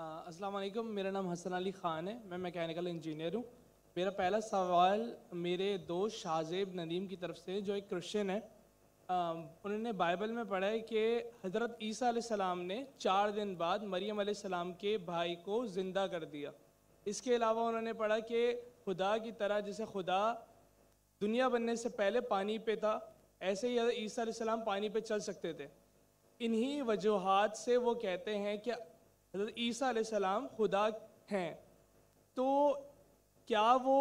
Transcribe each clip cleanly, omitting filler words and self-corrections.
अस्सलाम वालेकुम, मेरा नाम हसन अली ख़ान है। मैं मैकेनिकल इंजीनियर हूँ। मेरा पहला सवाल मेरे दोस्त शाहजेब नदीम की तरफ से, जो एक क्रिश्चियन है। उन्होंने बाइबल में पढ़ा है कि हज़रत ईसा अलैहिस्सलाम ने 4 दिन बाद मरियम अलैहिस्सलाम के भाई को ज़िंदा कर दिया। इसके अलावा उन्होंने पढ़ा कि खुदा की तरह जैसे खुदा दुनिया बनने से पहले पानी पे था, ऐसे ही हज़रत ईसा अलैहिस्सलाम पानी पे चल सकते थे। इन्हीं वजूहात से वो कहते हैं कि हज़रत ईसा अलैहिस्सलाम खुदा हैं। तो क्या वो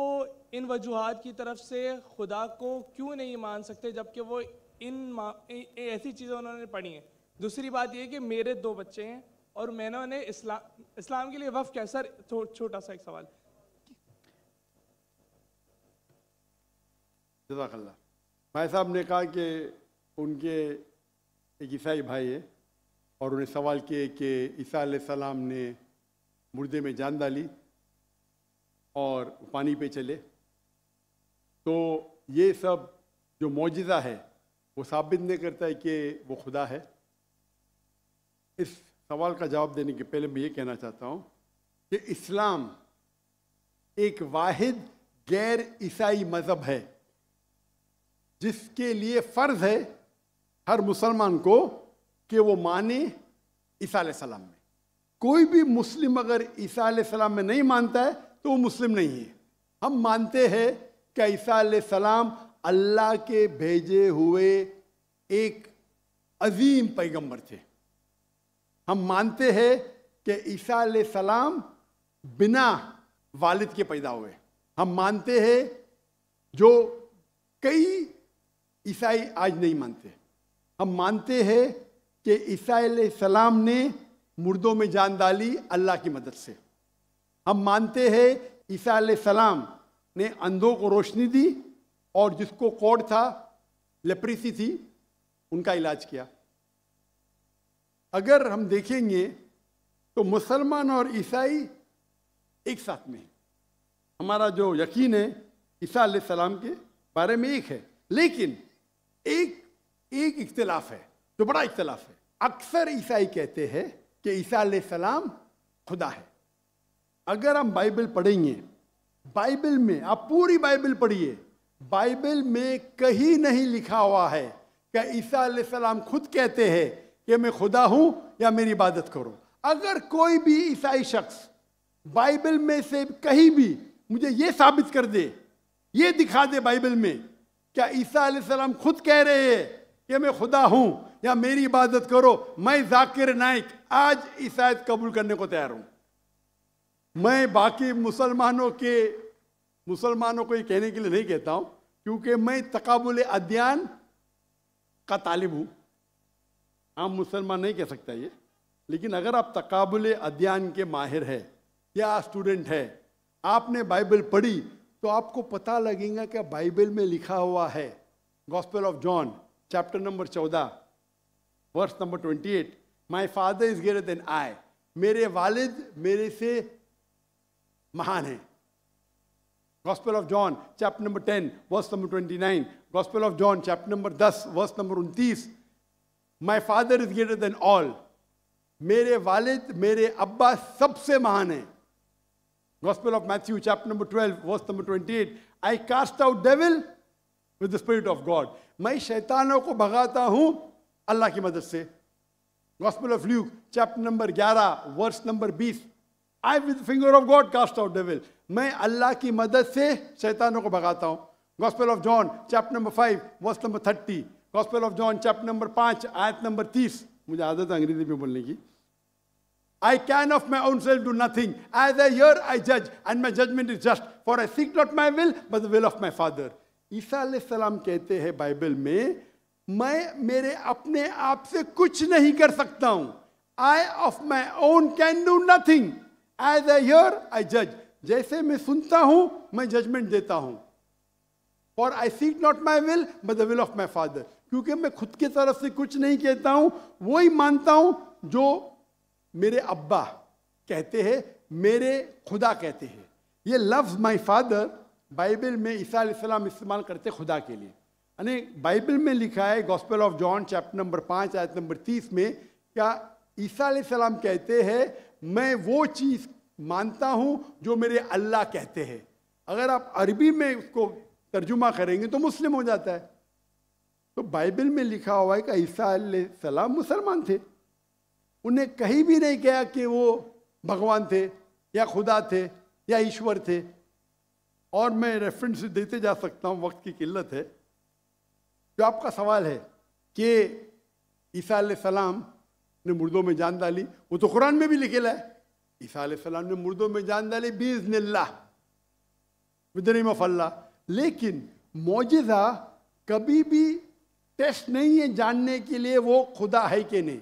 इन वजूहात की तरफ से खुदा को क्यों नहीं मान सकते, जबकि वो ऐसी चीज़ें उन्होंने पढ़ी हैं। दूसरी बात ये कि मेरे 2 बच्चे हैं और मैंने उन्हें इस्लाम के लिए वफ़ किया। सर छोटा सा एक सवाल। जज़ाकल्लाह। भाई साहब ने कहा कि उनके एक ईसाई भाई है और उन्हें सवाल किए कि ईसा अलैहिस्सलाम ने मुर्दे में जान डाली और पानी पे चले, तो ये सब जो मौजिज़ा है वो साबित नहीं करता है कि वो खुदा है। इस सवाल का जवाब देने के पहले मैं ये कहना चाहता हूँ कि इस्लाम एक वाहिद गैर ईसाई मज़हब है जिसके लिए फ़र्ज़ है हर मुसलमान को कि वो माने ईसा अलैहिस्सलाम में। कोई भी मुस्लिम अगर ईसा अलैहिस्सलाम में नहीं मानता है तो वो मुस्लिम नहीं है। हम मानते हैं कि ईसा अलैहिस्सलाम अल्लाह के भेजे हुए एक अजीम पैगंबर थे। हम मानते हैं कि ईसा अलैहिस्सलाम बिना वालिद के पैदा हुए। हम मानते हैं जो कई ईसाई आज नहीं मानते। हम मानते हैं कि ईसा अलैहिस्सलाम ने मुर्दों में जान डाली अल्लाह की मदद से। हम मानते हैं ईसा अलैहिस्सलाम ने अंधों को रोशनी दी और जिसको कोढ़ था, लेप्रेसी थी, उनका इलाज किया। अगर हम देखेंगे तो मुसलमान और ईसाई एक साथ में, हमारा जो यकीन है ईसा अलैहिस्सलाम के बारे में एक है, लेकिन एक इख्तिलाफ है जो बड़ा इख्तिलाफ है। अक्सर ईसाई कहते हैं कि ईसा अलैहिस्सलाम खुदा है। अगर हम बाइबल पढ़ेंगे, बाइबल में आप पूरी बाइबल पढ़िए, बाइबल में कहीं नहीं लिखा हुआ है कि ईसा अलैहिस्सलाम खुद कहते हैं कि मैं खुदा हूं या मेरी इबादत करो। अगर कोई भी ईसाई शख्स बाइबल में से कहीं भी मुझे ये साबित कर दे, ये दिखा दे बाइबल में क्या ईसा अलैहिस्सलाम खुद कह रहे हैं कि मैं खुदा हूं या मेरी इबादत करो, मैं जाकिर नाइक आज ईसाईयत कबूल करने को तैयार हूं। मैं बाकी मुसलमानों को ये कहने के लिए नहीं कहता हूं, क्योंकि मैं तकाबुल अदयान का तालिब हूं। आम मुसलमान नहीं कह सकता ये, लेकिन अगर आप तकाबुल अदयान के माहिर है या स्टूडेंट है, आपने बाइबल पढ़ी तो आपको पता लगेगा कि बाइबल में लिखा हुआ है, Gospel of John chapter number 14 verse number 28, my father is greater than I, मेरे वालिद मेरे से महान है। Gospel of John chapter number 10 verse number 29, Gospel of John chapter number 10 verse number 29, my father is greater than all, मेरे वालिद मेरे अब्बा सबसे महान है। Gospel of Matthew chapter number 12 verse number 28, I cast out devil with the spirit of God, मैं शैतानों को भगाता हूं अल्लाह की मदद से। Gospel of Luke chapter number 11 verse number 20, I with the finger of God cast out devil, मैं अल्लाह की मदद से शैतानों को भगाता हूं। Gospel of John chapter number 5 verse number 30, Gospel of John chapter number 5 आयत नंबर 30, मुझे आदत है अंग्रेजी में बोलने की। I can of my own self do nothing. As I hear, I judge, and my judgment is just. For I seek not my will, but the will of my Father. ईसा अलैहिस्सलाम कहते हैं बाइबल में, मैं मेरे अपने आप से कुछ नहीं कर सकता हूं। I of my own can do nothing. As I hear, I judge. जैसे मैं सुनता हूं, मैं जजमेंट देता हूं। For I seek not my will, but the will of my Father. क्योंकि मैं खुद की तरफ से कुछ नहीं कहता हूं, वही मानता हूं जो मेरे अब्बा कहते हैं, मेरे खुदा कहते हैं। ये लफ्ज़ माई फादर बाइबल में ईसा अलैहिस्सलाम इस्तेमाल करते खुदा के लिए। यानी बाइबल में लिखा है Gospel of John chapter number 5 आयत नंबर 30 में, क्या ईसा अलैहिस्सलाम कहते हैं मैं वो चीज मानता हूं जो मेरे अल्लाह कहते हैं। अगर आप अरबी में उसको तर्जुमा करेंगे तो मुस्लिम हो जाता है। तो बाइबल में लिखा हुआ है कि ईसा अलैहिस्सलाम मुसलमान थे, उन्हें कहीं भी नहीं कहा कि वो भगवान थे या खुदा थे या ईश्वर थे। और मैं रेफरेंस देते जा सकता हूँ, वक्त की किल्लत है। जो आपका सवाल है कि ईसा अलैहिस्सलाम ने मुर्दों में जान डाली, वो तो कुरान में भी लिखेला है, ईसा अलैहिस्सलाम ने मुर्दों में जान डाली बिइज़्निल्लाह, विद द नेम ऑफ अल्लाह। लेकिन मौजिज़ा कभी भी टेस्ट नहीं है जानने के लिए वो खुदा है कि नहीं।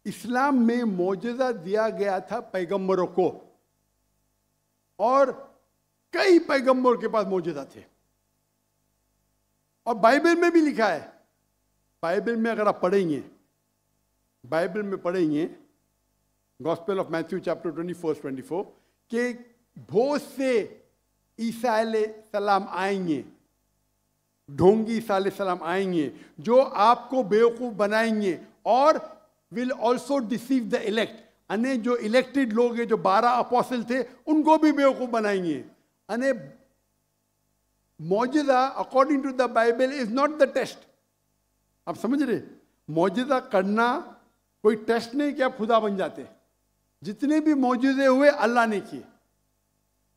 इस्लाम में मौजिज़ा दिया गया था पैगंबरों को, और कई पैगंबरों के पास मौजिज़ा थे। और बाइबल में भी लिखा है, बाइबल में अगर आप पढ़ेंगे, बाइबल में पढ़ेंगे गॉस्पेल ऑफ मैथ्यू चैप्टर 24 कि बहुत से ईसा अलैहिस्सलाम आएंगे, ढोंगी ईसा अलैहिस्सलाम आएंगे जो आपको बेवकूफ़ बनाएंगे, और will also deceive the elect, अने जो इलेक्टेड लोग हैं, जो 12 अपोस्टल थे, उनको भी बेवकूफ़ बनाएंगे। अने मौजिज़ा according to the Bible is not the test. आप समझ रहे, मौजिज़ा करना कोई टेस्ट नहीं कि आप खुदा बन जाते। जितने भी मौजिज़े हुए अल्लाह ने किए,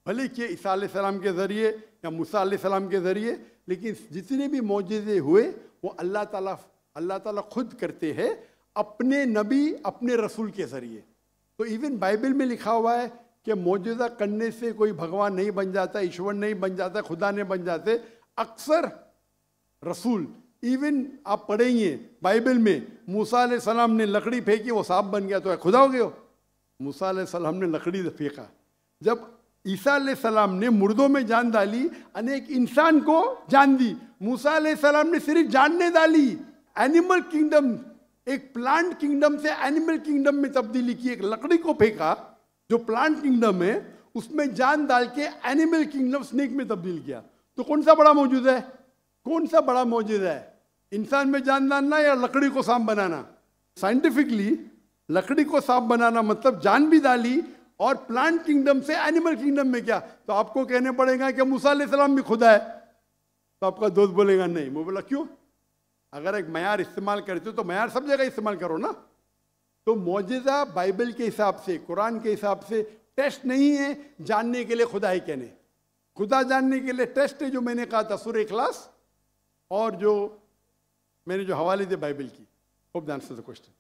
भले कि ईसा अलैहिस्सलाम के ज़रिए या मूसा अलैहिस्सलाम के ज़रिए, लेकिन जितने भी मौजिज़े हुए वो अल्लाह ताला खुद करते हैं अपने नबी, अपने रसूल के ज़रिए। तो इवन बाइबल में लिखा हुआ है कि मौजिज़ा करने से कोई भगवान नहीं बन जाता, ईश्वर नहीं बन जाता, खुदा नहीं बन जाते। अक्सर रसूल, इवन आप पढ़ेंगे बाइबल में, मूसा अलैहिस्सलाम ने लकड़ी फेंकी, वो सांप बन गया, तो खुदा हो गया। मूसा अलैहिस्सलाम ने लकड़ी फेंका। जब ईसा अलैहिस्सलाम ने मुर्दों में जान डाली, अनेक इंसान को जान दी। मूसा अलैहिस्सलाम ने सिर्फ जानने डाली, एनिमल किंगडम, एक प्लांट किंगडम से एनिमल किंगडम में तब्दीली की। एक लकड़ी को फेंका जो प्लांट किंगडम है, उसमें जान डाल के एनिमल किंगडम स्नेक में तब्दील किया। तो कौन सा बड़ा मौजूद है? कौन सा बड़ा मौजूद है? इंसान में जान डालना या लकड़ी को सांप बनाना? साइंटिफिकली लकड़ी को सांप बनाना मतलब जान भी डाली, और प्लांट किंगडम से एनिमल किंगडम में क्या? तो आपको कहने पड़ेगा कि मूसा अलैहिस्सलाम भी खुदा है। तो आपका दोस्त बोलेगा नहीं। मैं बोला क्यों? अगर एक मयार इस्तेमाल करते हो तो मयार सब जगह इस्तेमाल करो ना। तो मौजिज़ा बाइबल के हिसाब से, कुरान के हिसाब से टेस्ट नहीं है जानने के लिए खुदा है कहने। खुदा जानने के लिए टेस्ट है जो मैंने कहा था सूरह इखलास, और जो मैंने जो हवाले दिए बाइबल की। Hope that answers the question.